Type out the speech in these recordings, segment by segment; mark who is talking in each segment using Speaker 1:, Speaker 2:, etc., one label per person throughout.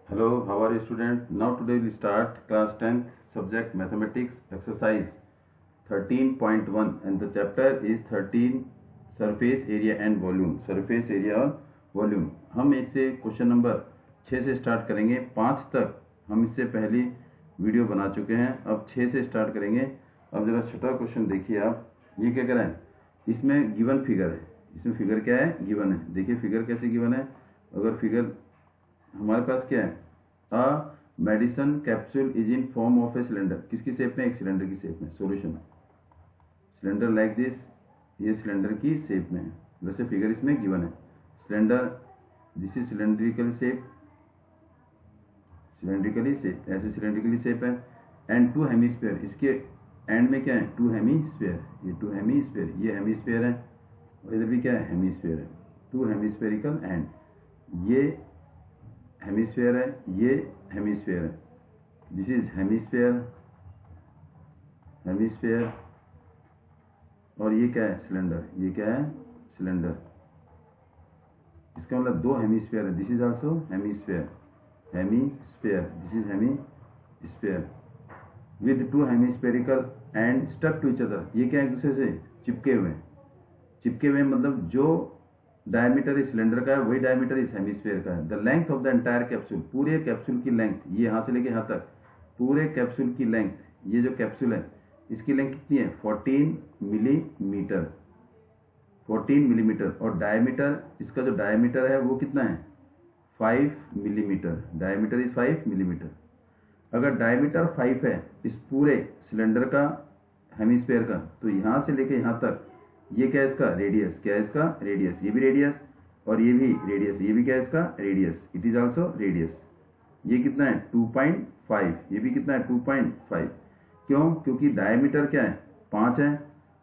Speaker 1: Hello, how are you student? Now today we start class 10th subject mathematics exercise 13.1 and the chapter is 13 surface area and volume. Surface area और volume हम इससे question number 6 से start करेंगे। 5 तक हम इससे पहले video बना चुके हैं, अब 6 से स्टार्ट करेंगे। अब जरा छठा क्वेश्चन देखिए आप, ये क्या करें, इसमें गिवन फिगर है। इसमें फिगर क्या है, गिवन है। देखिए फिगर कैसे गिवन है। अगर फिगर हमारे पास क्या है, a medicine capsule is in form of a cylinder, किसकी शेप में, एक सिलेंडर की शेप में। सॉल्यूशन, सिलेंडर लाइक दिस, ये सिलेंडर की शेप में है। वैसे फिगर इसमें गिवन है। Cylinder, this is cylindrical shape, cylindrically shape, ऐसे सिलेंड्रिकली शेप है। एंड टू हेमीस्फीयर, इसके एंड में क्या है, टू हेमीस्फीयर, ये टू हेमीस्फीयर, ये हेमीस्फीयर है और इधर भी क्या है, हेमीस्फीयर है। टू हेमीस्फेरिकल एंड, ये हेमीस्फीयर है, ये हेमीस्फीयर है। दिस इज हेमीस्फीयर, हेमीस्फीयर, और ये क्या है, सिलेंडर, ये क्या है, सिलेंडर। इसका मतलब दो हेमीस्फीयर है। This is also hemisphere, hemisphere, this is hemisphere with two hemispherical and stuck to each other. ये क्या है, एक दूसरे से चिपके हुए, चिपके हुए मतलब जो डायमीटर इस सिलेंडर का है वही डायमीटर इस हेमीस्फीयर का है। The length of the entire capsule, पूरे कैप्सूल की लेंथ, ये यहाँ से लेके यहाँ तक, पूरे कैप्सूल की लेंथ, ये जो कैप्सूल है इसकी लेंथ कितनी है, 14 मिलीमीटर, 14 मिलीमीटर। और डायमीटर, इसका जो डायमीटर है वो कितना है, 5 मिलीमीटर। Diameter is 5 millimetre. अगर डायमीटर 5 है इस पूरे सिलेंडर का, हेमीस्फीयर का, तो यहाँ से लेके यहाँ तक ये क्या है, इसका रेडियस, क्या है इसका रेडियस, ये भी रेडियस और ये भी रेडियस, ये भी क्या है इसका radius, it is also radius. ये कितना है, 2.5, ये भी कितना है, 2.5। क्यों, क्योंकि डायमीटर क्या है, 5 है,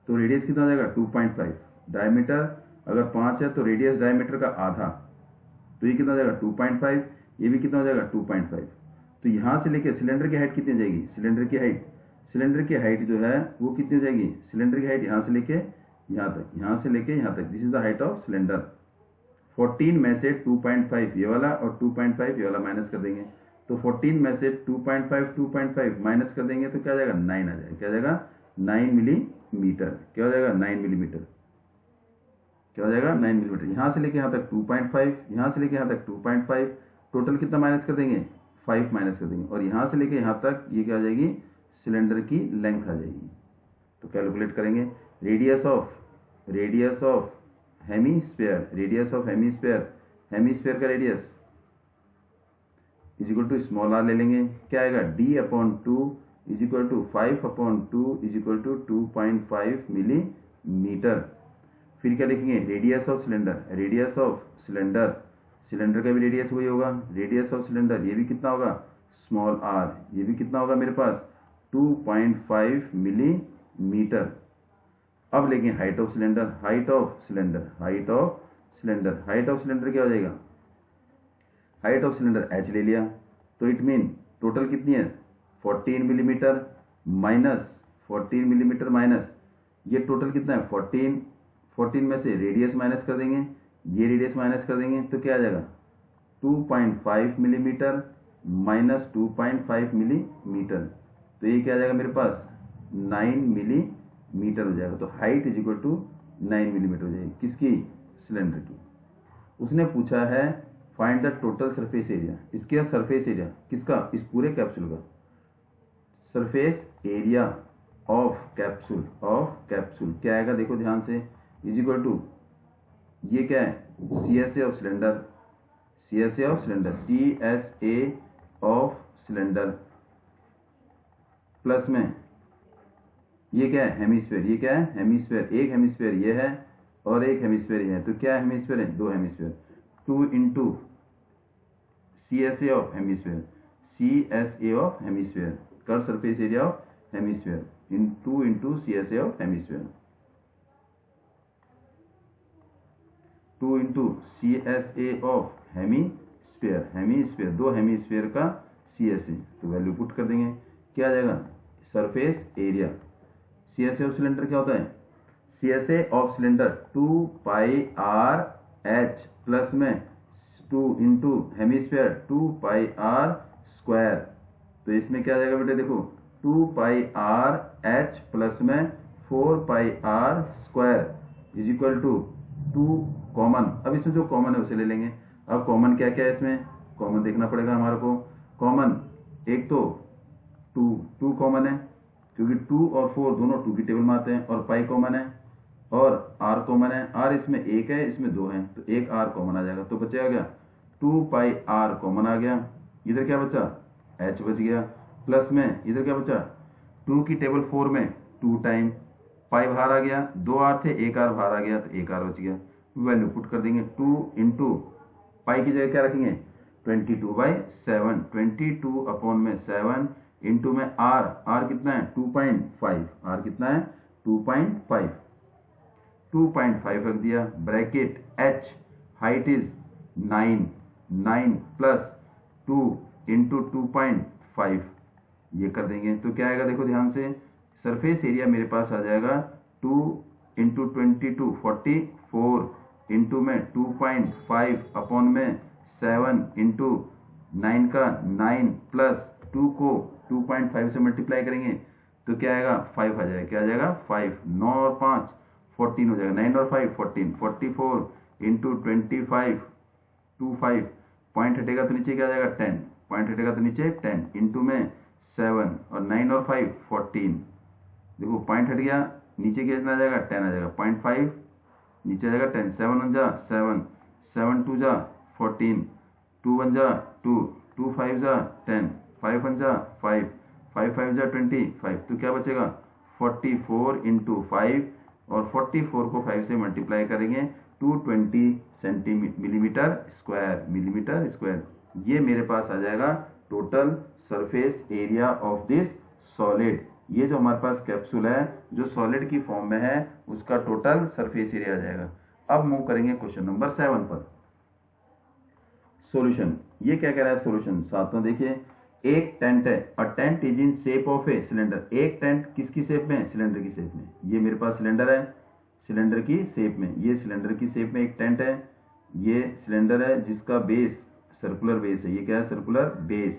Speaker 1: तो रेडियस कितना हो जाएगा, 2.5। डायमीटर अगर 5 है तो रेडियस डायमीटर का आधा, तो ये कितना हो जाएगा, 2.5। ये भी कितना हो जाएगा, 2.5। तो यहाँ से लेके सिलेंडर की हाइट कितनी जाएगी, सिलेंडर की हाइट, सिलेंडर की हाइट जो है वो कितनी जाएगी, सिलेंडर की हाइट यहाँ से लेके यहाँ तक, यहाँ से लेके यहाँ तक, this is the height of cylinder. 14 में से 2.5 ये वाला और 2.5 ये वाला माइनस कर देंगे, तो 14 में से 2.5 माइनस कर देंगे तो क्या आ जाएगा, 9 आ जाएगा। क्या आ जाएगा, 9 मिलीमीटर। क्या हो जाएगा, 9 मिलीमीटर। क्या हो जाएगा, 9 मिलीमीटर। यहाँ से लेके यहाँ तक 2.5, यहाँ से लेके यहाँ तक 2.5, टोटल कितना माइनस कर देंगे, 5 माइनस कर देंगे। और यहाँ से लेके यहाँ तक ये क्या आ जाएगी, सिलेंडर की लेंथ आ जाएगी। तो कैलकुलेट करेंगे, radius of hemisphere, radius of hemisphere, hemisphere का radius is equal to small R ले लेंगे, क्या आएगा, d/2 is equal to 5/2 is equal to 2.5 millimetre. फिर क्या लिखेंगे, radius of cylinder, radius of cylinder, cylinder का भी रेडियस वही होगा, रेडियस ऑफ सिलेंडर, ये भी कितना होगा, स्मॉल आर, ये भी कितना होगा मेरे पास, 2.5 मिलीमीटर। अब लेंगे height of cylinder, height of cylinder, height of cylinder, height of cylinder क्या हो जाएगा, हाइट ऑफ सिलेंडर h ले लिया, तो इट मीन टोटल कितनी है, 14 मिलीमीटर माइनस 14 मिलीमीटर माइनस ये टोटल कितना है, 14, 14 में से रेडियस माइनस कर देंगे, ये रेडियस माइनस कर देंगे तो क्या आ जाएगा, 2.5 मिलीमीटर माइनस 2.5 मिलीमीटर, तो ये क्या आ जाएगा मेरे पास, 9 मिलीमीटर हो जाएगा। तो height is equal to 9 millimetre हो जाएगी, किसकी, सिलेंडर की। उसने पूछा है find the total surface area, इसके सरफेस एरिया किसका, इस पूरे कैप्सूल का, surface area of capsule, of capsule क्या आएगा, देखो ध्यान से, इज इक्वल टू, ये क्या है, CSA of cylinder, CSA of cylinder, CSA of cylinder plus में ये क्या है, हेमीस्फीयर, ये क्या है, हेमीस्फीयर, एक हेमीस्फीयर ये है और एक हेमीस्फीयर ये है, तो क्या हेमीस्फीयर है, दो hemisphere, 2 into CSA of hemisphere, CSA of hemisphere, कर सरफेस एरिया ऑफ हेमीस्फीयर, इन 2 into CSA of hemisphere, 2 into CSA of hemisphere, hemisphere दो हेमीस्फीयर का CSA, तो वैल्यू पुट कर देंगे, क्या आ जाएगा, surface area. CSA of cylinder क्या होता है, CSA of cylinder 2 pi R H plus में 2 into hemisphere 2 pi R square. तो इसमें क्या आ जाएगा बेटे, देखो 2 पाई आर एच प्लस में 4 pi R square is equal to 2 common. अब इसमें जो कॉमन है उसे ले लेंगे। अब कॉमन क्या क्या है, इसमें कॉमन देखना पड़ेगा हमारे को। कॉमन एक तो 2 कॉमन है, क्योंकि 2 और 4 दोनों 2 की टेबल में आते हैं, और पाई कॉमन है, और आर कॉमन है। आर इसमें एक है, इसमें 2 है, तो एक आर कॉमन आ जाएगा। तो बचेगा क्या, 2 पाई आर कॉमन आ गया। इधर क्या बचा, एच बच गया। प्लस में इधर क्या बचा, 2 की टेबल 4 में 2 टाइम पाई बाहर आ गया, 2 आर थे, एक आर बाहर आ गया, तो एक आर बच गया। वैल्यू पुट कर देंगे, 2 इंटू पाई की जगह क्या रखेंगे 22/7, 22 अपॉन में 7 इंटू में आर कितना है 2.5, आर कितना है 2.5 रख दिया। Bracket H height is 9 plus 2 into 2.5 ये कर देंगे। तो क्या आएगा, देखो ध्यान से, सरफेस एरिया मेरे पास आ जाएगा 2 इंटू 22 44 इंटू में 2.5 अपॉन में 7 इंटू 9 का 9 प्लस 2 को 2.5 से मल्टीप्लाई करेंगे तो क्या आएगा 5 आ जाएगा। क्या आ जाएगा 5, 9 और 5 14 हो जाएगा, 9 और 5 14, 44 इंटू 25 25 पॉइंट हटेगा तो नीचे क्या आ जाएगा 10, पॉइंट हटेगा तो नीचे 10 इंटू में 7 और 9 और 5 14। देखो पॉइंट हट गया, नीचे कितना आ जाएगा 10 आ जाएगा, 0.5 नीचे आ जाएगा 10, 7 1 जा 7, 7 2 जा 14, 2 1 जा 2, 2 5 जा 10, 5 1 जा 5, 5 5 जा 25। तो क्या बचेगा 44 इंटू 5, और 44 को 5 से मल्टीप्लाई करेंगे 220 मिलीमीटर स्क्वायर। ये मेरे पास आ जाएगा total surface area of this solid. ये जो हमारे पास कैप्सूल है जो सॉलिड की फॉर्म में है उसका टोटल सरफेस एरिया आ जाएगा। अब मूव करेंगे क्वेश्चन नंबर 7 पर। सॉल्यूशन, ये क्या कह रहा है सॉल्यूशन, साथ में देखिए। एक टेंट है, a tent is in shape of a cylinder. एक टेंट किसकी शेप में है, सिलेंडर की शेप में। ये मेरे पास सिलेंडर है, सिलेंडर की शेप में, ये सिलेंडर की शेप में एक टेंट है। ये सिलेंडर है जिसका बेस सर्कुलर बेस है, ये क्या है circular base,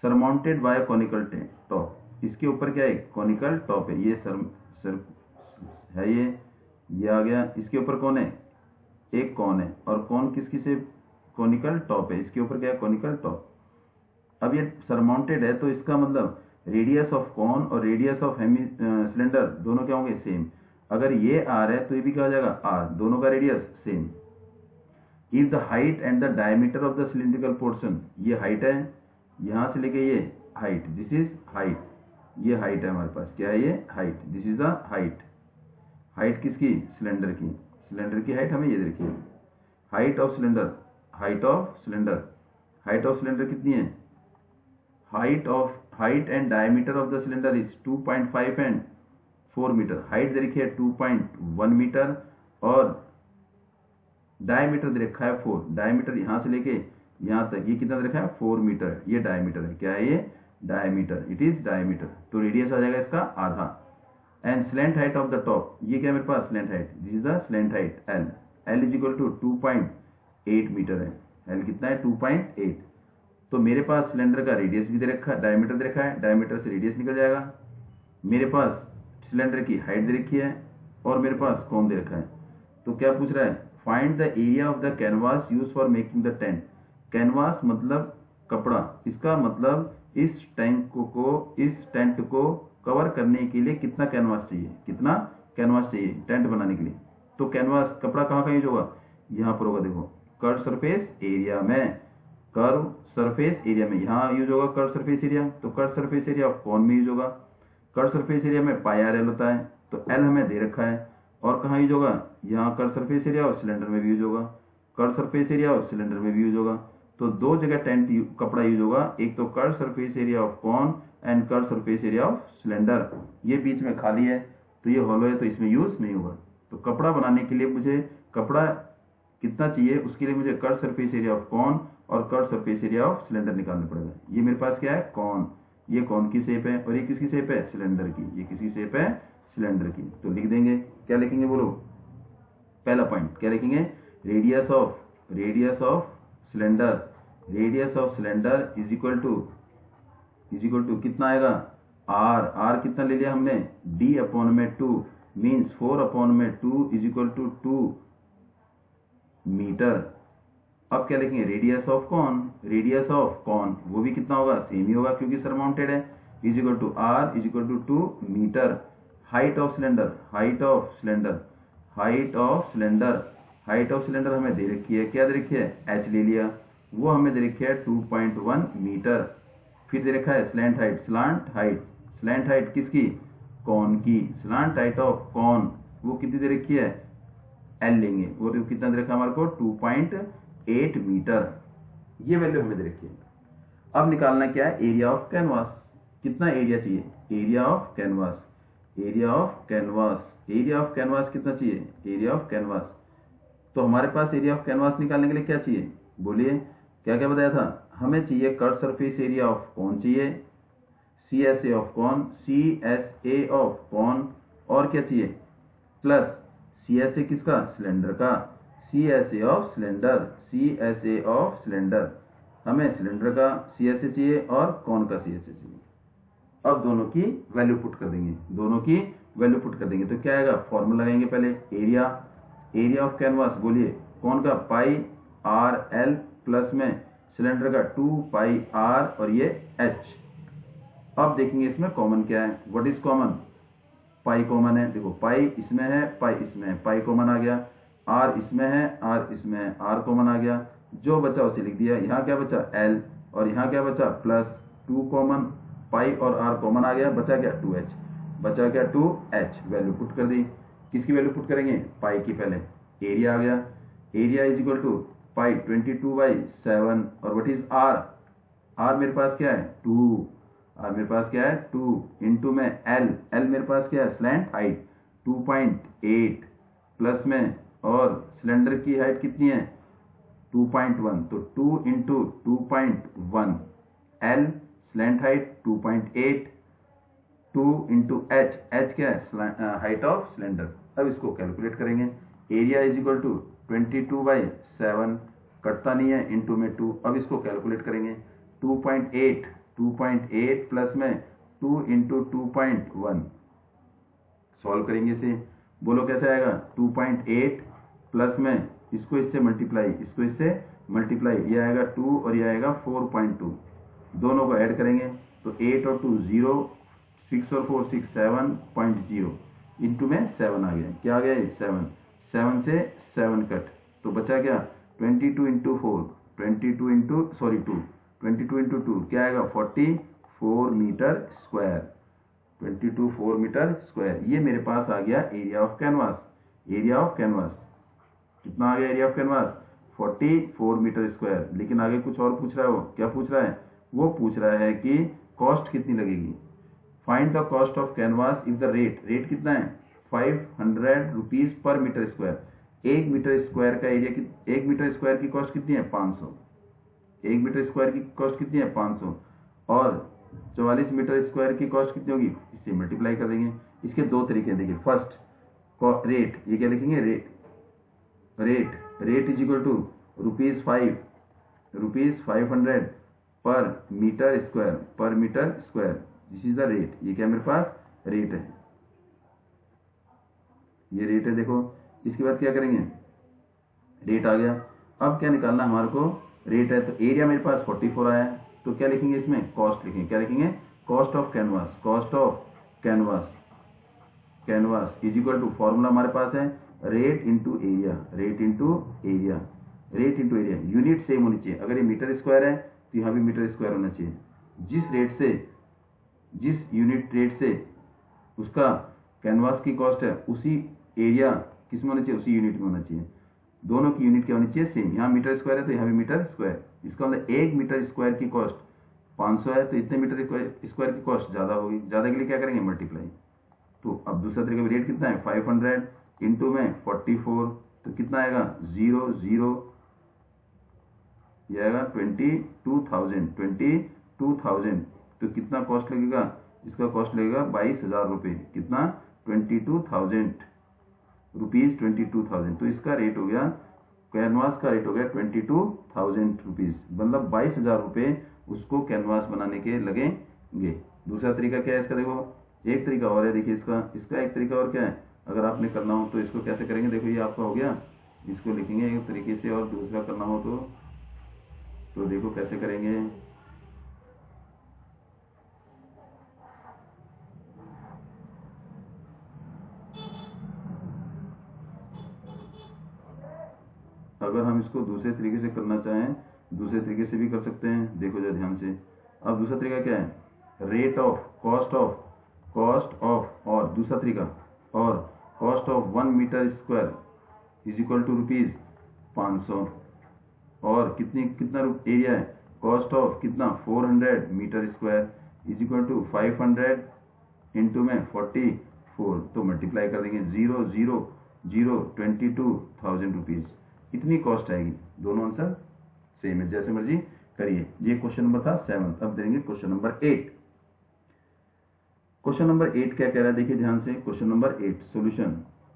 Speaker 1: surmounted bye conical top. इसके ऊपर क्या है कॉनिकल टॉप है, ये सर है, ये आ गया। इसके ऊपर कौन है, एक कॉन है, और कॉन किसकी शेप कॉनिकल टॉप है, इसके ऊपर क्या है कॉनिकल टॉप। अब ये सरमाउंटेड है तो इसका मतलब रेडियस ऑफ कॉन और रेडियस ऑफ सिलेंडर दोनों क्या होंगे सेम। अगर ये आर है तो ये भी क्या हो जाएगा आर, दोनों का radius same. If the height and the diameter of the cylindrical portion, ये हाइट है, यहां से लेके ये हाइट, दिस इज हाइट, ये हाइट है हमारे पास, क्या है ये height, this is the height. Height किसकी सिलेंडर की, सिलेंडर की हाइट हमें ये देखिए, height of cylinder, height of cylinder कितनी है, height and diameter of the cylinder is 2.5 and 4 metre. Height दे रखी है 2.1 मीटर और डायमीटर दे रखा है 4। डायमीटर यहां से लेके यहां तक ये कितना दे रखा है 4 मीटर, ये डायमीटर है, क्या है ये डायमीटर, इट इज डायमीटर। तो रेडियस आ जाएगा इसका आधा। And slant height of the top, ये क्या मेरे पास slant height, this is the slant height L is equal to 2.8 metre है। एल कितना है 2.8। तो मेरे पास सिलेंडर का रेडियस भी दे रखा है, डायमीटर दे रखा है, डायमीटर से रेडियस निकल जाएगा। मेरे पास सिलेंडर की हाइट दे रखी है और मेरे पास कॉन दे रखा है। तो क्या पूछ रहा है, find the area of the canvas use for making the tent. Canvas मतलब कपड़ा, इसका मतलब इस टेंट को कवर करने के लिए कितना कैनवास चाहिए, कितना कैनवास चाहिए टेंट बनाने के लिए। तो कैनवास कपड़ा कहाँ का यूज होगा, यहाँ पर होगा, देखो कर्व सरफेस एरिया में, कर्व सरफेस एरिया में यहाँ यूज होगा कर्व सरफेस एरिया। तो कर्व सरफेस एरिया ऑफ कौन में यूज होगा, कर्व सरफेस एरिया में पाई आर एल होता है, तो एल हमें दे रखा है। और कहाँ यूज होगा, यहाँ कर्व सरफेस एरिया और सिलेंडर में भी यूज होगा, कर्व सरफेस एरिया और सिलेंडर में भी यूज होगा। तो दो जगह टेंट कपड़ा यूज होगा, एक तो curve surface area of cone and curve surface area of cylinder. ये बीच में खाली है तो ये हॉलो है तो इसमें यूज नहीं होगा। तो कपड़ा बनाने के लिए मुझे कपड़ा कितना चाहिए, उसके लिए मुझे curve surface area of cone और curve surface area of cylinder निकालना पड़ेगा। ये मेरे पास क्या है कॉन, ये कॉन की शेप है, और ये किसकी शेप है सिलेंडर की, ये किसकी शेप है सिलेंडर की। तो लिख देंगे, क्या लिखेंगे बोलो, पहला पॉइंट क्या लिखेंगे, radius of cylinder, radius of cylinder is equal to कितना आएगा, आर कितना ले लिया हमने, डी अपॉन में 2 मीन्स 4 अपॉन में 2 इज इक्वल टू 2 मीटर। अब क्या लिखेंगे, रेडियस ऑफ कॉन वो भी कितना होगा, सेम ही होगा क्योंकि सरमाउंटेड है, is equal to R is equal to 2 metre. Height of cylinder हमें दे रखी है, क्या दे रखी है, एच ले लिया, वो हमें दे रखी है 2.1 मीटर। फिर दे रखा है स्लैंट हाइट किसकी, कॉन की, स्लैंट हाइट ऑफ कॉन वो कितनी दे रखी है, एल लेंगे, वो कितना दे रखा है हमारे को 2.8 मीटर, ये वैल्यू हमें दे रखी है। अब निकालना क्या है, एरिया ऑफ कैनवास, कितना एरिया चाहिए, एरिया ऑफ कैनवास कितना चाहिए, एरिया ऑफ कैनवास। तो हमारे पास एरिया ऑफ कैनवास निकालने के लिए क्या चाहिए, बोलिए, क्या क्या बताया था, हमें चाहिए curved surface area of cone चाहिए, CSA ऑफ कॉन, और क्या चाहिए, प्लस CSA किसका, सिलेंडर का, CSA ऑफ सिलेंडर, हमें सिलेंडर का CSA चाहिए और कॉन का CSA चाहिए। अब दोनों की वैल्यू पुट कर देंगे, तो क्या आएगा, फॉर्मूला लगाएंगे पहले, एरिया ऑफ कैनवास, बोलिए, कौन का, पाई आर एल प्लस में सिलेंडर का 2 पाई आर और ये एच। अब देखेंगे इसमें कॉमन क्या है, what is common, pi common है, देखो पाई इसमें है, पाई इसमें है, पाई कॉमन आ गया, आर इसमें है, आर इसमें है, आर कॉमन आ गया, जो बचा उसे लिख दिया, यहाँ क्या बचा, एल, और यहाँ क्या बचा, प्लस 2 कॉमन, पाई और आर कॉमन आ गया, बचा क्या 2h, वैल्यू पुट कर दी, किसकी वैल्यू पुट करेंगे, पाई की पहले, एरिया आ गया, एरिया इज इक्वल टू पाई 22/7 और व्हाट इज आर मेरे पास क्या है 2 इंटू में एल मेरे पास क्या है, स्लैंट हाइट 2.8 प्लस में, और सिलेंडर की हाइट कितनी है 2.1, तो 2 into 2.1, L slant height 2.8, 2 into H क्या है, हाइट ऑफ सिलेंडर। अब इसको कैलकुलेट करेंगे, एरिया इज इक्वल टू 22/7, कटता नहीं है, इंटू में 2, अब इसको कैलकुलेट करेंगे, 2.8 प्लस में 2 इंटू 2.1, सॉल्व करेंगे इसे, बोलो कैसे आएगा, 2.8 प्लस में इसको इससे मल्टीप्लाई, ये आएगा 2 और ये आएगा 4.2, दोनों को ऐड करेंगे तो 8 और 2 0, 6 और 4 6 7.0 इंटू में 7 आ गया, क्या आ गया, 7 से 7 कट, तो बचा क्या 22 इंटू 4, 22 इंटू 2 क्या आएगा 44 मीटर स्क्वायर, 4 मीटर स्क्वायर। ये मेरे पास आ गया एरिया ऑफ कैनवास, कितना आ गया area of canvas 44 metre square. लेकिन आगे कुछ और पूछ रहा है, वो क्या पूछ रहा है, वो पूछ रहा है कि कॉस्ट कितनी लगेगी, find the cost of canvas if the rate कितना है 500 rupees per metre square. 1 metre square का एरिया, 1 मीटर स्क्वायर की कॉस्ट कितनी है 500, 1 मीटर स्क्वायर की कॉस्ट कितनी है 500, और 44 मीटर स्क्वायर की कॉस्ट कितनी होगी, इससे मल्टीप्लाई कर देंगे। इसके दो तरीके देखिए, फर्स्ट रेट, ये क्या लिखेंगे, rate is equal to ₹500 per metre square, this is the rate, ये क्या मेरे पास रेट है, ये रेट है, देखो। इसके बाद क्या करेंगे, रेट आ गया, अब क्या निकालना हमारे को, रेट है तो एरिया मेरे पास 44 आया, तो क्या लिखेंगे इसमें, कॉस्ट लिखेंगे, क्या लिखेंगे, cost of canvas is equal to, formula हमारे पास है rate into area, unit same होनी चाहिए, अगर ये मीटर स्क्वायर है तो यहाँ भी मीटर स्क्वायर होना चाहिए, जिस यूनिट रेट से उसका कैनवास की कॉस्ट है उसी एरिया किस में होना चाहिए, उसी यूनिट में होना चाहिए, दोनों की यूनिट क्या होनी चाहिए, सेम, यहाँ मीटर स्क्वायर है तो यहाँ भी मीटर स्क्वायर, इसका मतलब 1 मीटर स्क्वायर की कॉस्ट 500 है तो इतने मीटर स्क्वायर की कॉस्ट ज्यादा होगी, ज्यादा के लिए क्या करेंगे मल्टीप्लाई। तो अब दूसरा तरीका रेट कितना है 500 इंटू में 44, तो कितना आएगा 0 ये आएगा 22,000, तो कितना कॉस्ट लगेगा, इसका कॉस्ट लगेगा 22,000 रुपये, कितना 22,000 रुपीज, 22,000, तो इसका रेट हो गया कैनवास का रेट हो गया 22,000 रुपीज़, मतलब 22,000 रुपये उसको कैनवास बनाने के लगेंगे। दूसरा तरीका क्या है इसका, देखो एक तरीका और है, देखिए इसका एक तरीका और क्या है, अगर आपने करना हो तो इसको कैसे करेंगे, देखो ये आपका हो गया, इसको लिखेंगे एक तरीके से, और दूसरा करना हो तो देखो कैसे करेंगे। अगर हम इसको दूसरे तरीके से करना चाहें, दूसरे तरीके से भी कर सकते हैं, देखो जरा ध्यान से। अब दूसरा तरीका क्या है, रेट ऑफ कॉस्ट ऑफ और दूसरा तरीका, और cost of 1 metre square is equal to rupees 500, और कितना एरिया है, कॉस्ट ऑफ कितना 400 metre square is equal to 500 into में 44, तो मल्टीप्लाई कर देंगे 22,000 रुपीज़, इतनी कॉस्ट आएगी। दोनों आंसर सेम है, जैसे मर्जी करिए। ये क्वेश्चन नंबर था 7। अब देंगे क्वेश्चन नंबर 8। क्वेश्चन नंबर 8 क्या कह रहा है, देखिए ध्यान से। क्वेश्चन नंबर 8 सॉल्यूशन,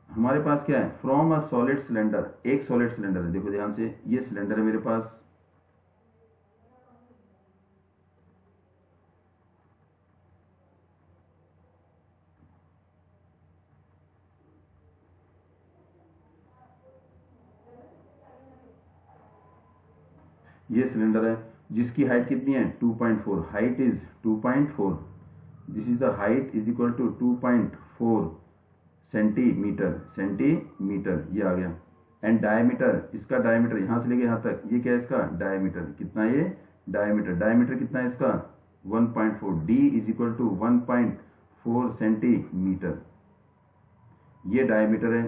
Speaker 1: हमारे पास क्या है, फ्रॉम अ सॉलिड सिलेंडर, एक सॉलिड सिलेंडर है, देखो ध्यान से, ये सिलेंडर है मेरे पास, ये सिलेंडर है जिसकी हाइट कितनी है 2.4, height is 2.4, this is the height is equal to 2.4 centimetre, ये आ गया। एंड डायमीटर, इसका डायमीटर यहाँ से लेके यहाँ तक, ये क्या है इसका डायमीटर, कितना ये डायमीटर कितना है इसका 1.4, D is equal to 1.4 centimetre, ये डायमीटर है।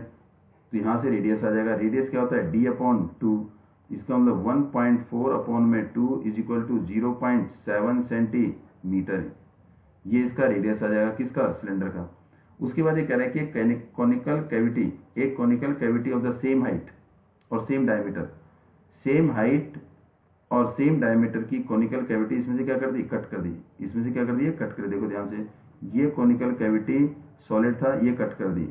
Speaker 1: तो यहाँ से रेडियस आ जाएगा, रेडियस क्या होता है d/2, इसका मतलब 1.4/2 इज इक्वल टू 0.7 सेंटीमीटर, ये इसका रेडियस आ जाएगा, किसका सिलेंडर का। उसके बाद ये कह रहा है कि conical cavity of the same height और सेम डायमीटर, सेम हाइट और सेम डायमीटर की कॉनिकल कैविटी, इसमें से क्या कर दी, कट कर दी, इसमें से क्या कर दी, कट कर दी। देखो ध्यान से, ये कॉनिकल कैविटी सॉलिड था, ये कट कर दी,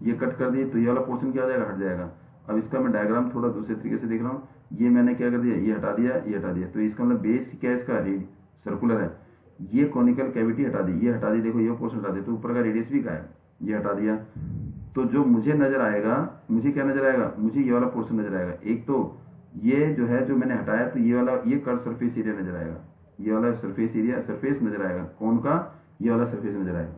Speaker 1: ये कट कर दी, तो ये वाला पोर्शन क्या हो जाएगा, हट जाएगा। अब इसका मैं डायग्राम थोड़ा दूसरे तरीके से देख रहा हूँ, ये मैंने क्या कर दिया, ये हटा दिया, ये हटा दिया, तो इसका मतलब बेस क्या है इसका, सर्कुलर है, ये कॉनिकल कैविटी हटा दी, ये हटा दी, देखो ये पोर्शन हटा दिया, तो ऊपर का रेडियस भी गायब, ये हटा दिया। तो जो मुझे नजर आएगा, मुझे क्या नजर आएगा, मुझे ये वाला पोर्शन नजर आएगा। एक तो ये जो है जो मैंने हटाया, तो ये वाला, ये कर्व सरफेस एरिया नजर आएगा, ये वाला सरफेस नजर आएगा, कौन का, ये वाला सरफेस नजर आएगा।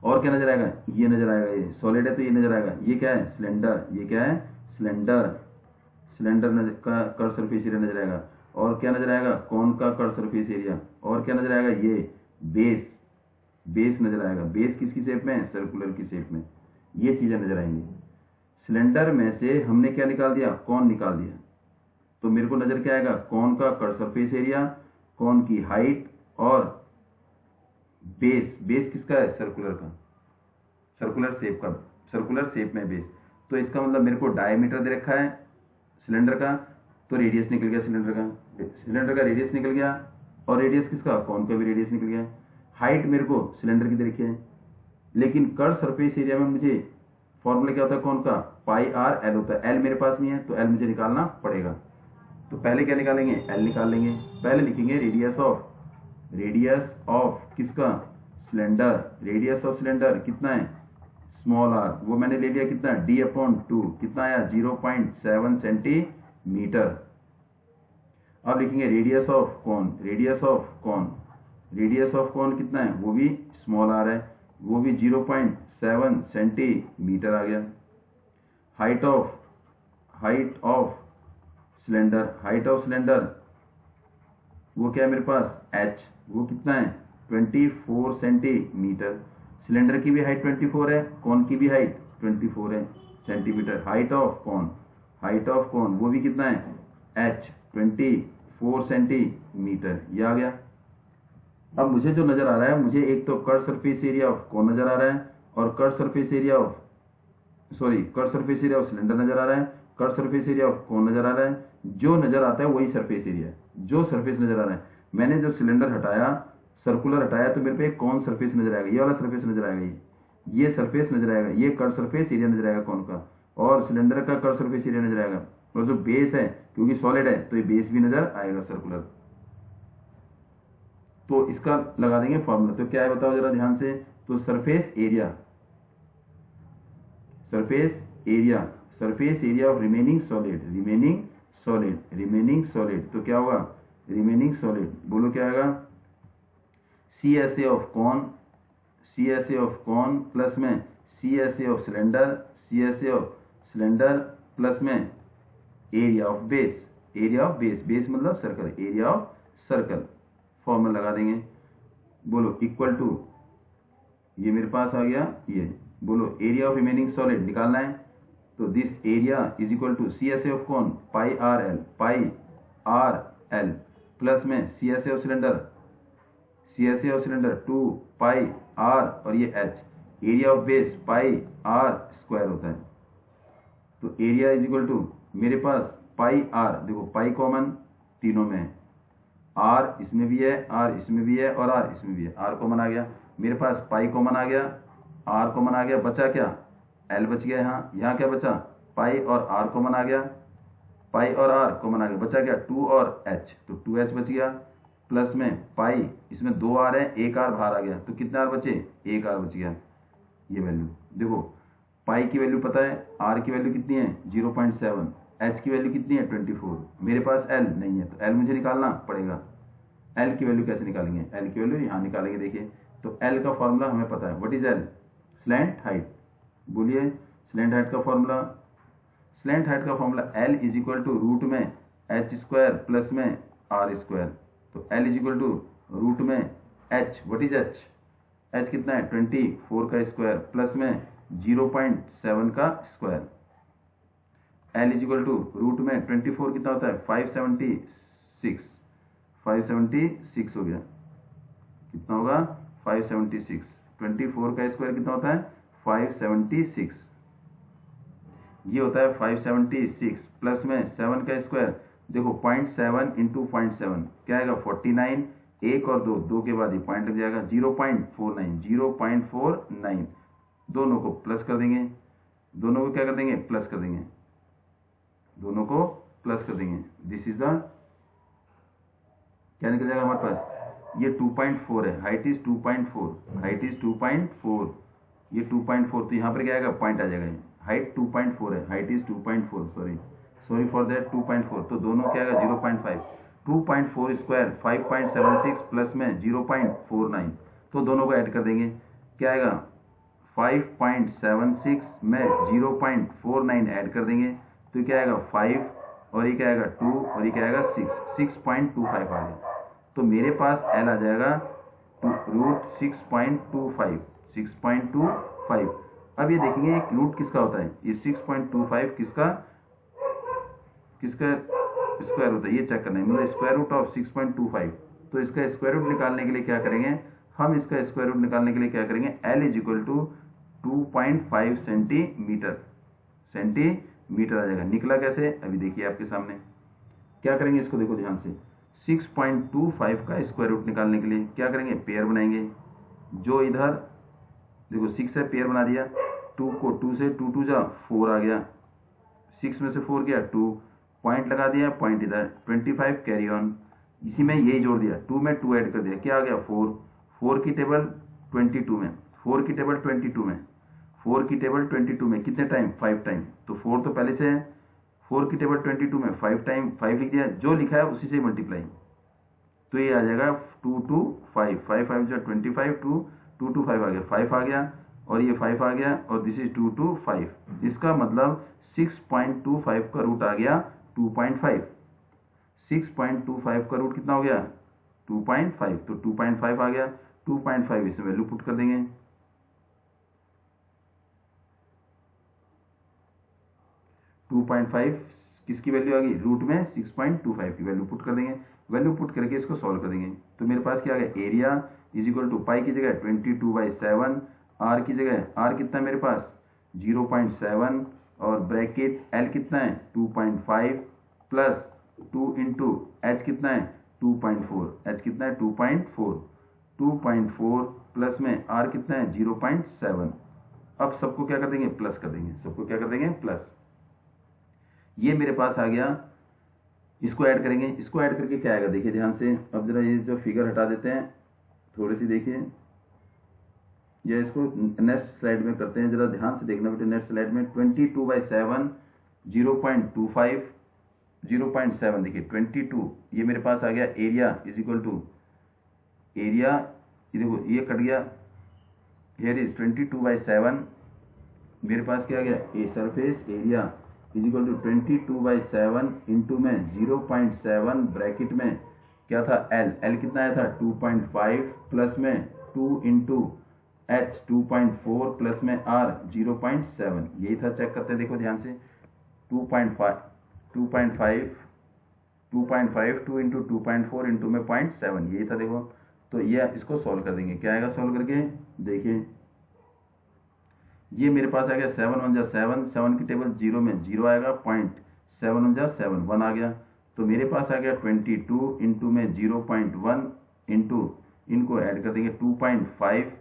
Speaker 1: और क्या नजर आएगा, ये नजर आएगा, ये सॉलिड है तो ये नजर आएगा, ये क्या है सिलेंडर, ये क्या है सिलेंडर का कर्व सरफेस एरिया नजर आएगा। और क्या नजर आएगा, कौन का कर्व सरफेस एरिया। और क्या नजर आएगा, ये बेस नजर आएगा, बेस किसकी शेप में है, सर्कुलर की शेप में, ये चीजें नजर आएंगी। सिलेंडर में से हमने क्या निकाल दिया, कौन निकाल दिया, तो मेरे को नजर क्या आएगा, कौन का कर्व सरफेस एरिया, कौन की हाइट, और बेस किसका है, सर्कुलर का, सर्कुलर शेप में बेस। तो इसका मतलब मेरे को डायमीटर दे रखा है सिलेंडर का, तो रेडियस निकल गया सिलेंडर का रेडियस निकल गया, और रेडियस किसका, कौन का भी रेडियस निकल गया। हाइट मेरे को सिलेंडर की दे रखी है, लेकिन कर्व सरफेस एरिया में मुझे फॉर्मूला क्या होता है, कौन का, πr/l होता है, एल मेरे पास नहीं है, तो एल मुझे निकालना पड़ेगा। तो पहले क्या निकालेंगे, एल निकाल लेंगे, पहले लिखेंगे रेडियस ऑफ किसका, सिलेंडर, रेडियस ऑफ सिलेंडर कितना है, स्मॉल आर, वो मैंने ले लिया कितना, d/2, कितना आया 0.7 सेंटीमीटर। अब लिखेंगे रेडियस ऑफ कौन कितना है, वो भी स्मॉल आर है, वो भी 0.7 सेंटीमीटर आ गया। हाइट ऑफ सिलेंडर वो क्या है मेरे पास, h, वो कितना है 24 सेंटीमीटर। सिलेंडर की भी हाइट 24 है, कौन की भी हाइट 24 है सेंटीमीटर। हाइट ऑफ कौन वो भी कितना है, h 24 सेंटीमीटर, ये आ गया। अब मुझे जो नजर आ रहा है, मुझे एक तो कर्व सरफेस एरिया ऑफ कौन नजर आ रहा है, और curve surface area of cylinder नजर आ रहा है, कर्व सरफेस एरिया ऑफ कौन नजर आ रहा है, जो नजर आता है वही सरफेस एरिया है, जो सरफेस नजर आ रहा है। मैंने जो सिलेंडर हटाया, सर्कुलर हटाया, तो मेरे पे कौन सरफेस नजर आएगा, ये वाला सरफेस नजर आएगा, ये सरफेस नजर आएगा, ये कर्व सरफेस एरिया नजर आएगा कौन का, और सिलेंडर का कर्व सरफेस एरिया नजर आएगा, और जो बेस है क्योंकि सॉलिड है तो ये बेस भी नजर आएगा सर्कुलर। तो इसका लगा देंगे फॉर्मूला। तो क्या है बताओ जरा ध्यान से। तो surface area of remaining solid, तो क्या होगा रिमेनिंग सॉलिड, बोलो क्या आएगा CSA ऑफ कॉन प्लस में CSA ऑफ सिलेंडर प्लस में एरिया ऑफ बेस, बेस मतलब circle, area of circle, formula लगा देंगे। बोलो इक्वल टू, ये मेरे पास आ गया, ये बोलो एरिया ऑफ रिमेनिंग सॉलिड निकालना है। तो this area is equal to CSA of cone pi R L plus में CSA of cylinder 2 pi R और ये H, area of base pi R square होता है। तो एरिया इज इक्वल टू मेरे पास पाई आर, देखो पाई कॉमन तीनों में है, आर इसमें भी है, आर इसमें भी है और आर इसमें भी है, आर कॉमन आ गया मेरे पास, पाई कॉमन आ गया, आर कॉमन आ गया, बचा क्या एल बच गया, यहाँ क्या बचा पाई और आर कॉमन आ गया, पाई और आर कॉमन आ गया, बचा क्या 2 और H, तो 2H बच गया प्लस में पाई, इसमें 2 आर है, एक आर बाहर आ गया, तो कितने आर बचे, एक आर बच गया। ये वैल्यू देखो, पाई की वैल्यू पता है, आर की वैल्यू कितनी है 0.7, H की वैल्यू कितनी है 24, मेरे पास एल नहीं है तो एल मुझे निकालना पड़ेगा। एल की वैल्यू कैसे निकालेंगे, एल की वैल्यू यहाँ निकालेंगे, देखिए तो एल का फॉर्मूला हमें पता है, what is L, slant height, बोलिए स्लैंट हाइट का formula L is equal to root में H स्क्वायर प्लस में आर स्क्वायर, तो L is equal to root में H, व्हाट इज H कितना है 24 का स्क्वायर प्लस में 0.7 का square, L is equal to root में 24 कितना होता है 576 हो गया, कितना होगा 576, 24 का स्क्वायर कितना होता है 576, ये होता है 576 प्लस में 7 का स्क्वायर, देखो 0.7 इंटू 0.7 क्या आएगा 49, एक और दो के बाद ये पॉइंट लग जाएगा 0.49, दोनों को प्लस कर देंगे, दोनों को क्या कर देंगे प्लस कर देंगे, दोनों को प्लस कर देंगे, दिस इज द क्या निकल जाएगा हमारे पास, ये 2.4 है, हाइट इज 2.4, ये 2.4, तो यहाँ पर क्या आएगा पॉइंट आ जाएगा, हाइट 2.4 है, height is 2.4, sorry for that 2.4, तो दोनों क्या आएगा 0.5, 2.4 स्क्वायर 5.76 प्लस में 0.49, तो दोनों को ऐड कर देंगे, क्या आएगा 5.76 में 0.49 ऐड कर देंगे, तो क्या आएगा 5 और ये क्या आएगा 2 और ये क्या आएगा 6.25 आ गया, तो मेरे पास एल आ जाएगा रूट 6.25। अब ये देखेंगे एक रूट किसका होता है, ये 6.25 किसका स्क्वायर होता है, ये चेक करना है, मतलब स्क्वायर रूट ऑफ 6.25, तो इसका स्क्वायर रूट निकालने के लिए क्या करेंगे हम, इसका स्क्वायर रूट निकालने के लिए क्या करेंगे, L is equal to 2.5 centimetre आ जाएगा, निकला कैसे अभी देखिए आपके सामने, क्या करेंगे इसको देखो ध्यान से, 6.25 का स्क्वायर रूट निकालने के लिए क्या करेंगे पेयर बनाएंगे, जो इधर देखो 6 है पेयर बना दिया, 2 को 2 से 2 2 जा 4 आ गया, 6 में से 4 गया 2, पॉइंट लगा दिया, पॉइंट इधर 25 कैरी ऑन, इसी में यही जोड़ दिया, 2 में 2 ऐड कर दिया, क्या आ गया 4 की टेबल 22 में, 4 की टेबल 22 में कितने टाइम 5 टाइम, तो 4 तो पहले से है, 4 की टेबल 22 में 5 टाइम 5 लिख दिया, जो लिखा है उसी से मल्टीप्लाई, तो ये आ जाएगा 2 2 5 5 5 जो 25 2 2 5 आ गया, 5 आ गया और ये 5 आ गया और दिस इज 2 2 5, इसका मतलब 6.25 का रूट आ गया 2.5, 6.25 का रूट कितना हो गया 2.5, तो 2.5 आ गया, 2.5 इसमें वैल्यू पुट कर देंगे, 2.5 किसकी वैल्यू आ गई रूट में 6.25 की वैल्यू पुट कर देंगे, वैल्यू पुट करके इसको सॉल्व कर देंगे, तो मेरे पास क्या आ गया एरिया इज इक्वल टू पाई की जगह 22/7, आर की जगह आर कितना है मेरे पास 0.7 और ब्रैकेट एल कितना है 2.5 प्लस 2 इंटू एच कितना है 2.4, एच कितना है 2.4 प्लस में आर कितना है 0.7, अब सबको क्या कर देंगे, प्लस कर देंगे, सबको क्या कर देंगे, प्लस। ये मेरे पास आ गया, इसको ऐड करेंगे, इसको ऐड करके क्या आएगा देखिए ध्यान से। अब जरा ये जो फिगर हटा देते हैं, थोड़ी सी देखिए, या इसको नेक्स्ट स्लाइड में करते हैं, जरा ध्यान से देखना बेटे। नेक्स्ट स्लाइड में 22/7 0.25 0.7 देखिए 22, ये मेरे पास आ गया area is equal to area, ये देखो ये कट गया, हियर इज 22/7, मेरे पास क्या आ गया, A surface area is equal to 22/7 into में 0.7 ब्रैकेट में क्या था, एल कितना आया था 2.5 प्लस में 2 इंटू एच 2.4 प्लस में आर 0.7, यही था। चेक करते हैं, देखो ध्यान से, 2.5 2 इंटू 2.4 इंटू में 0.7, यही था देखो। तो ये इसको सॉल्व कर देंगे, क्या आएगा सॉल्व करके देखिए, ये मेरे पास आ गया 7 1 जा 7, 7 की टेबल 0 में 0 आएगा, 0.7 1 जा 7, 1 आ गया। तो मेरे पास आ गया 22 इंटू में 0.1 इंटू, इनको ऐड कर देंगे 2.5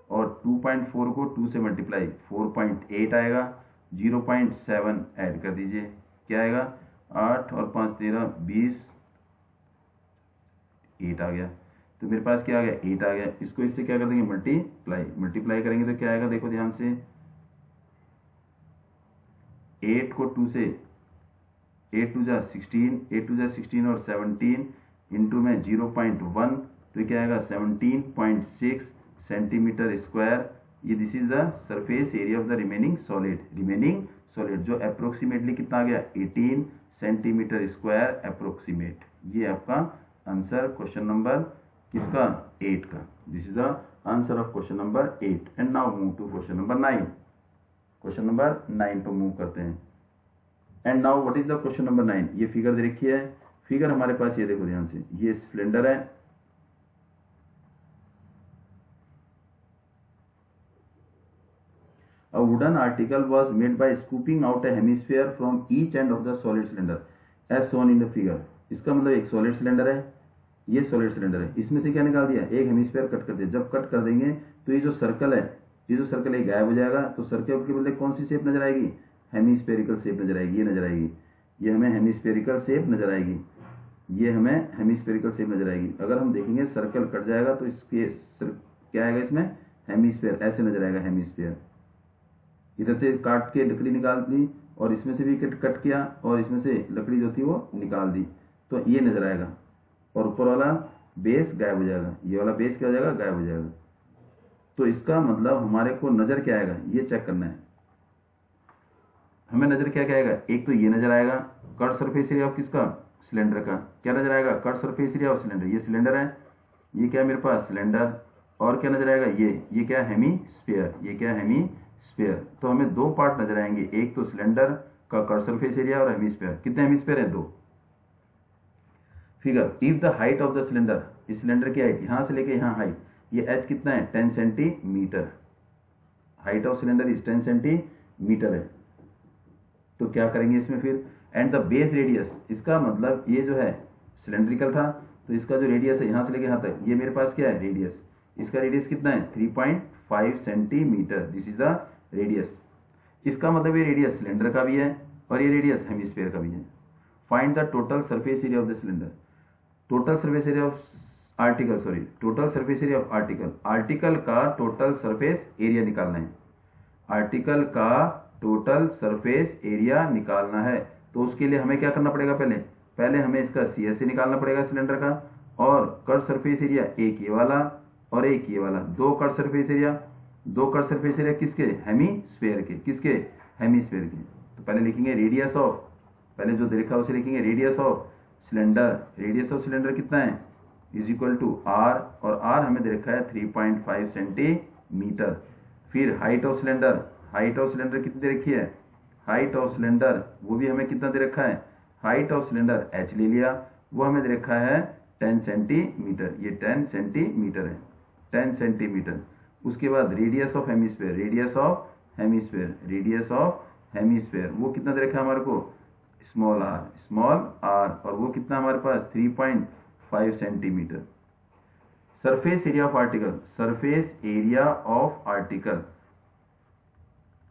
Speaker 1: और 2.4 को 2 से मल्टीप्लाई 4.8 आएगा, 0.7 ऐड कर दीजिए, क्या आएगा 8 और 5 13 20, 8 आ गया। तो मेरे पास क्या आ गया, 8 आ गया। इसको इससे क्या कर देंगे, मल्टीप्लाई करेंगे तो क्या आएगा देखो ध्यान से, 8 को 2 से, 8 2 जा 16, 8 2 जा 16 और 17 इंटू में 0.1, तो क्या आएगा 17.6 सेंटीमीटर स्क्वायर। ये this is the surface area of the remaining solid, जो अप्रोक्सीमेटली कितना आ गया 18 सेंटीमीटर स्क्वायर अप्रोक्सीमेट। ये आपका आंसर क्वेश्चन नंबर किसका, 8 का। This is the answer of question number 8। And now move to question number 9। Question number 9 पर move करते हैं। And now what is the question number 9। ये फिगर देखिए, फिगर हमारे पास ये देखो ध्यान से, ये सिलेंडर है, a wooden article was made by scooping out a hemisphere from each end of the solid cylinder as shown in the figure। इसका मतलब एक सॉलिड सिलेंडर है, ये सॉलिड सिलेंडर है, इसमें से क्या निकाल दिया, एक हेमिस्फीयर कट कर दिया। जब कट कर देंगे तो ये जो सर्कल है, ये जो सर्कल है गायब हो जाएगा। तो सर्कल के बदले कौन सी शेप नजर आएगी, हेमिस्फेरिकल शेप नजर आएगी, ये नजर आएगी, ये हमें हेमिस्फेरिकल शेप नजर आएगी, ये हमें हेमिस्फेरिकल शेप नजर आएगी। अगर हम देखेंगे सर्कल कट जाएगा तो इसके क्या आएगा, इसमें हेमिस्फीयर ऐसे नजर आएगा, हेमिस्फीयर। इधर से काट के लकड़ी निकाल दी और इसमें से भी कट किया और इसमें से लकड़ी जो थी वो निकाल दी, तो ये नजर आएगा। और ऊपर वाला बेस गायब हो जाएगा, ये वाला बेस क्या हो जाएगा, गायब हो जाएगा। तो इसका मतलब हमारे को नजर क्या आएगा, ये चेक करना है हमें। नजर क्या आएगा, एक तो ये नजर आएगा कट सरफेस एरिया ऑफ किसका, सिलेंडर का। क्या नजर आएगा, cut surface area of cylinder. ये सिलेंडर है, ये क्या है मेरे पास सिलेंडर, और क्या नजर आएगा, ये क्या है हेमीस्फीयर, ये क्या है हेमीस्फीयर। तो हमें दो पार्ट नजर आएंगे, एक तो सिलेंडर का कट सरफेस एरिया और हेमीस्फीयर। कितने हेमीस्फीयर है, 2। Figure, if the height of the cylinder, इस सिलेंडर की हाइट यहां से लेके यहां हाइट, ये h कितना है 10 centimetre, height of cylinder is 10 centimetre है। तो क्या करेंगे इसमें फिर, एंड द बेस रेडियस, इसका मतलब ये जो है सिलेंड्रिकल था, तो इसका जो रेडियस है यहां से लेके यहां तक, ये मेरे पास क्या है रेडियस, इसका रेडियस कितना है 3.5 centimetre, this is the radius. इसका मतलब ये रेडियस सिलेंडर का भी है और ये रेडियस हेमिस्फीयर का भी है। Find the total surface area of the cylinder, total surface area of article, sorry total surface area of article, article का टोटल सरफेस एरिया निकालना है, आर्टिकल का टोटल सरफेस एरिया निकालना है। तो उसके लिए हमें क्या करना पड़ेगा, पहले हमें इसका CSA निकालना पड़ेगा सिलेंडर का, और कट सरफेस एरिया एक ये वाला और एक ये वाला, दो कट सरफेस एरिया किसके, हेमीस्फीयर के, किसके हेमीस्फीयर के। तो पहले लिखेंगे रेडियस ऑफ, पहले जो देखा उसे लिखेंगे radius of cylinder, radius of cylinder कितना है इज इक्वल टू R, और R हमें दे रखा है 3.5 सेंटीमीटर। फिर हाइट ऑफ सिलेंडर कितनी दे रखी है, हाइट ऑफ सिलेंडर वो भी हमें कितना दे रखा है, हाइट ऑफ सिलेंडर h ले लिया, वो हमें दे रखा है 10 सेंटीमीटर, ये 10 सेंटीमीटर है, 10 सेंटीमीटर। उसके बाद रेडियस ऑफ हेमिस्फीयर वो कितना दे रखा है हमारे को, स्मॉल r, और वो कितना हमारे पास 3.5 centimetre. Surface area of article,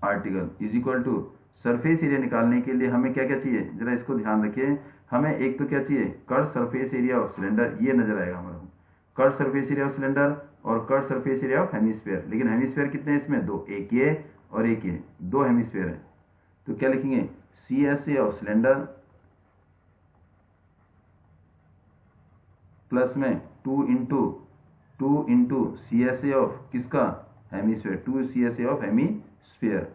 Speaker 1: article is equal to surface area निकालने के लिए हमें क्या क्या चाहिए, जरा इसको ध्यान रखिए। हमें एक तो क्या चाहिए, curve surface area of cylinder, ये नजर आएगा हमारा curve surface area of cylinder और curve surface area of hemisphere. लेकिन हेमिस्फीयर कितने हैं इसमें, दो, एक ये और एक ये, दो हेमिस्फीयर है। तो क्या लिखेंगे, C S A of cylinder plus में two into C S A of किसका, hemisphere, two C S A of hemisphere.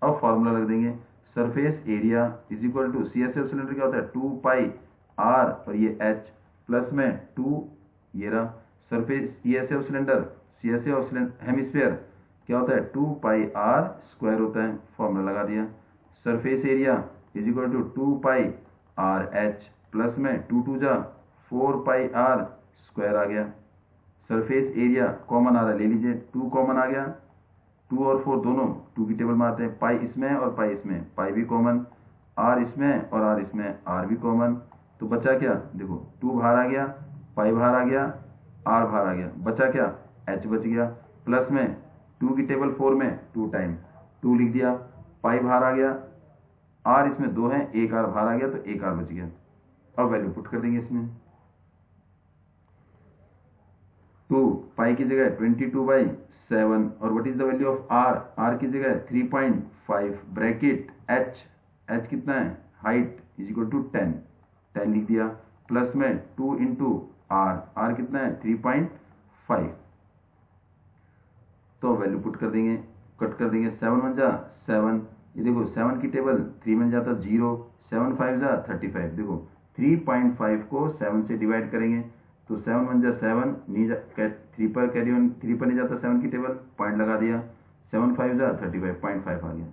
Speaker 1: अब फॉर्मूला लग देंगे, surface area is equal to C S F cylinder क्या होता है, 2 पाई आर और ये एच प्लस में 2, ये रहा surface C S F cylinder, C S F hemisphere क्या होता है, 2 पाई आर स्क्वायर होता है, फॉर्मूला लगा दिया। Surface area is equal to 2 pi R H plus में 2 2 जा 4 पाई आर स्क्वायर आ गया। सरफेस एरिया कॉमन आ रहा है, ले लीजिए, 2 कॉमन आ गया, 2 और 4 दोनों 2 की टेबल में आते हैं, पाई इसमें और पाई इसमें, पाई भी कॉमन, आर इसमें और आर इसमें, आर भी कॉमन। तो बचा क्या, देखो 2 बाहर आ गया, पाई बाहर आ गया, आर बाहर आ गया, बचा क्या, एच बच गया। प्लस में 2 की टेबल 4 में 2 टाइम 2 लिख दिया, पाई बाहर आ गया, आर इसमें 2 है, एक आर बाहर आ गया तो एक आर बच गया। अब वैल्यू पुट कर देंगे इसमें, 2 पाई की जगह 22/7 और what is the value of R, R की जगह 3.5 ब्रैकेट एच, एच कितना है, हाइट इज इक्वल टू 10 लिख दिया, प्लस में 2 इंटू आर, आर कितना है 3.5। तो वैल्यू पुट कर देंगे, कट कर देंगे, 7 1 जा 7, ये देखो 7 की टेबल 3 में जाता 0, 7 5 जा 35, देखो 3.5 को 7 से डिवाइड करेंगे तो 7 1 जा 7, नहीं जा 3 पर कैरी ऑन, 3 पर नहीं जाता 7 की टेबल, पॉइंट लगा दिया, 7 5 जा 35, 0.5 आ गया।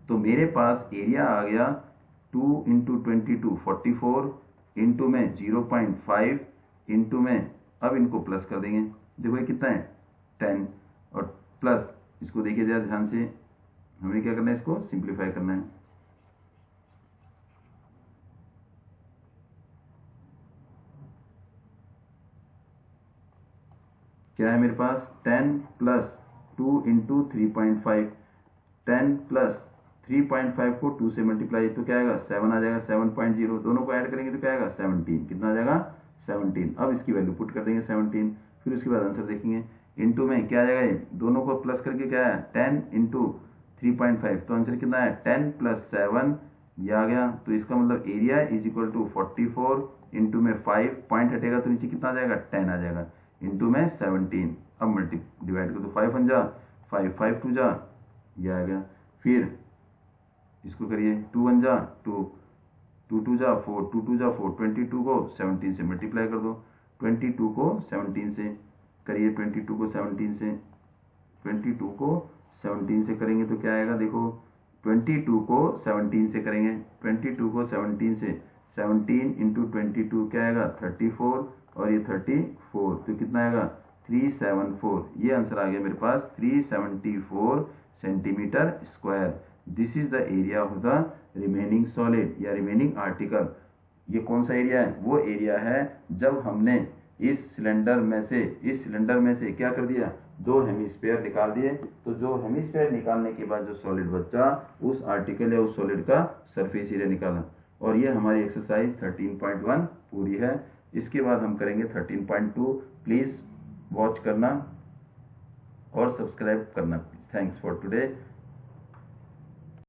Speaker 1: तो मेरे पास एरिया आ गया 2 इंटू 22 44 इंटू में 0.5 इंटू में, अब इनको प्लस कर देंगे, देखो ये कितना है 10 और प्लस इसको देखिए जरा ध्यान से, हमें क्या करना है, इसको सिंप्लीफाई करना है। क्या है मेरे पास, 10 प्लस 2 इंटू 3.5, 10 प्लस 3.5 को 2 से मल्टीप्लाई तो क्या आएगा 7 आ जाएगा, 7.0 दोनों को ऐड करेंगे तो क्या आएगा 17, कितना आ जाएगा 17। अब इसकी वैल्यू पुट कर देंगे 17, फिर उसके बाद आंसर देखेंगे। इंटू में क्या आ जाएगा, ये दोनों को प्लस करके क्या है 10 इंटू 3.5, तो आंसर कितना है 10 प्लस 7, ये आ गया। तो इसका मतलब area is equal to 44 into में 5, पॉइंट हटेगा तो नीचे कितना आ जाएगा 10 आ जाएगा, इंटू में 17। अब मल्टी डिवाइड कर दो, 5 1 जा 5, 5 2 जा, ये आ गया। फिर इसको करिए, 2 1 जा 2, 2 2 जा 4, 2 2 जा 4, 22 को 17 से मल्टीप्लाई कर दो, 22 को 17 से करिए, 22 को 17 से, 22 को 17 से करेंगे तो क्या आएगा, देखो 22 को 17 से करेंगे, 22 को 17 से 17 इंटू 22 क्या आएगा 34 और ये 34, तो कितना आएगा 374, ये आंसर आ गया मेरे पास 374 centimetre square. This is the area of the remaining solid या रिमेनिंग आर्टिकल। ये कौन सा एरिया है, वो एरिया है जब हमने इस सिलेंडर में से क्या कर दिया, 2 हेमिस्फीयर निकाल दिए। तो जो हेमिस्फीयर निकालने के बाद जो सॉलिड बचा, उस आर्टिकल या उस सॉलिड का सरफेस एरिया निकाला। और ये हमारी एक्सरसाइज 13.1 पूरी है। इसके बाद हम करेंगे 13.2। प्लीज वॉच करना और सब्सक्राइब करना। Thanks for today.